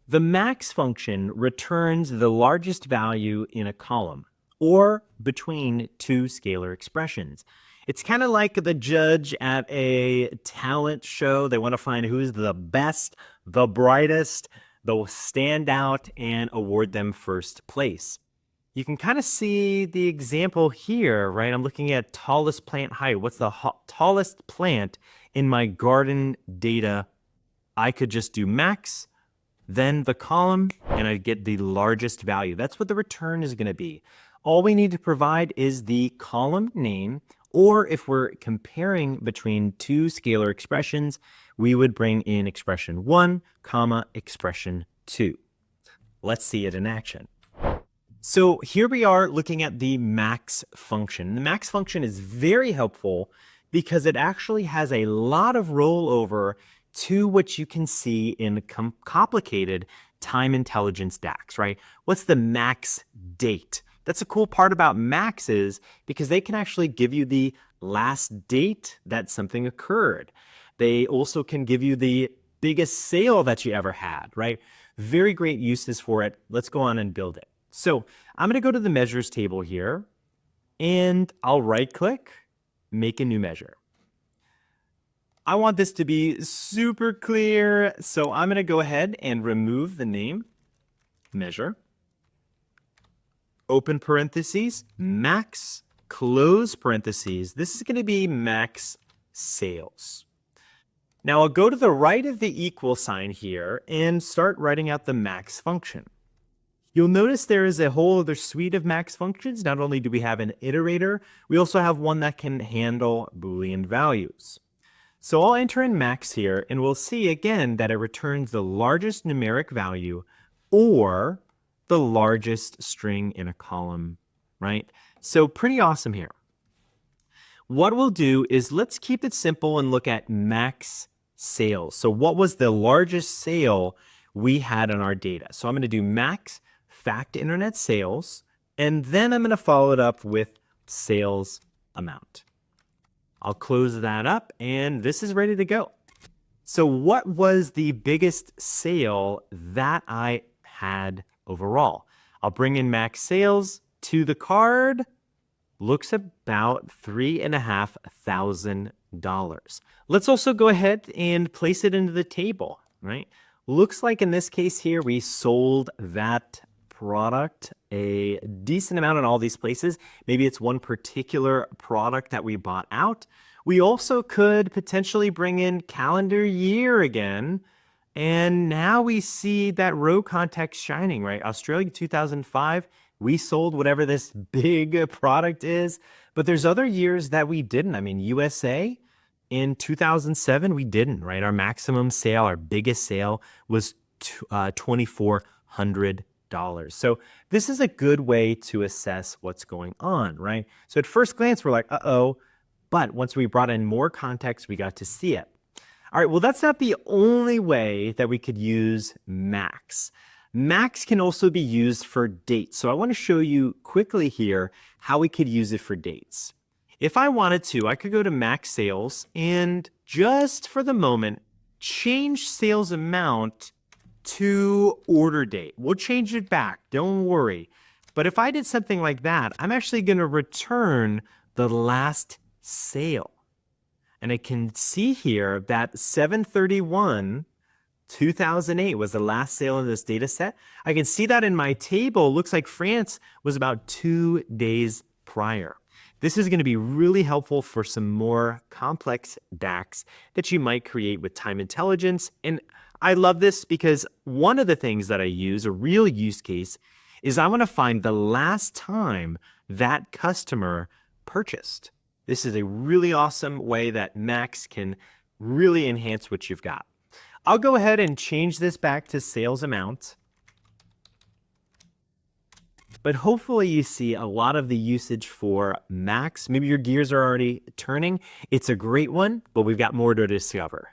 The max function returns the largest value in a column or between two scalar expressions. It's kind of like the judge at a talent show. They want to find who's the best, the brightest, they'll stand out and award them first place. You can kind of see the example here, right? I'm looking at tallest plant height. What's the tallest plant in my garden data? I could just do max, then the column, and I get the largest value. That's what the return is going to be. All we need to provide is the column name, or if we're comparing between two scalar expressions, we would bring in expression 1, comma, expression 2. Let's see it in action. So here we are looking at the max function. The max function is very helpful because it actually has a lot of rollover to what you can see in complicated time intelligence DAX, right? What's the max date? That's a cool part about maxes because they can actually give you the last date that something occurred. They also can give you the biggest sale that you ever had, right? Very great uses for it. Let's go on and build it. So I'm going to go to the measures table here and I'll right click, make a new measure. I want this to be super clear, so I'm going to go ahead and remove the name measure, open parentheses, max, close parentheses. This is going to be max sales. Now I'll go to the right of the equal sign here and start writing out the max function. You'll notice there is a whole other suite of max functions. Not only do we have an iterator, we also have one that can handle Boolean values. So I'll enter in max here, and we'll see again that it returns the largest numeric value or the largest string in a column, right? So pretty awesome here. What we'll do is let's keep it simple and look at max sales. So what was the largest sale we had on our data? So I'm going to do max fact internet sales, and then I'm going to follow it up with sales amount. I'll close that up, and this is ready to go. So what was the biggest sale that I had overall? I'll bring in max sales to the card. Looks about $3,500. Let's also go ahead and place it into the table, right? Looks like in this case here, we sold that product a decent amount in all these places. Maybe it's one particular product that we bought out. We also could potentially bring in calendar year again. And now we see that row context shining, right? Australia 2005, we sold whatever this big product is, but there's other years that we didn't. I mean, USA in 2007, we didn't, right? Our maximum sale, our biggest sale was $2,400. So this is a good way to assess what's going on, right? So at first glance, we're like, uh-oh, but once we brought in more context, we got to see it. All right, well, that's not the only way that we could use max. Max can also be used for dates. So I want to show you quickly here how we could use it for dates. If I wanted to, I could go to max sales and just for the moment, change sales amount to order date. We'll change it back, don't worry. But if I did something like that, I'm actually going to return the last sale. And I can see here that 7/31/2008 was the last sale in this data set. I can see that in my table. Looks like France was about 2 days prior. This is going to be really helpful for some more complex DAX that you might create with time intelligence. And I love this because one of the things that I use, a real use case, is I want to find the last time that customer purchased. This is a really awesome way that Max can really enhance what you've got. I'll go ahead and change this back to sales amount. But hopefully you see a lot of the usage for Max. Maybe your gears are already turning. It's a great one, but we've got more to discover.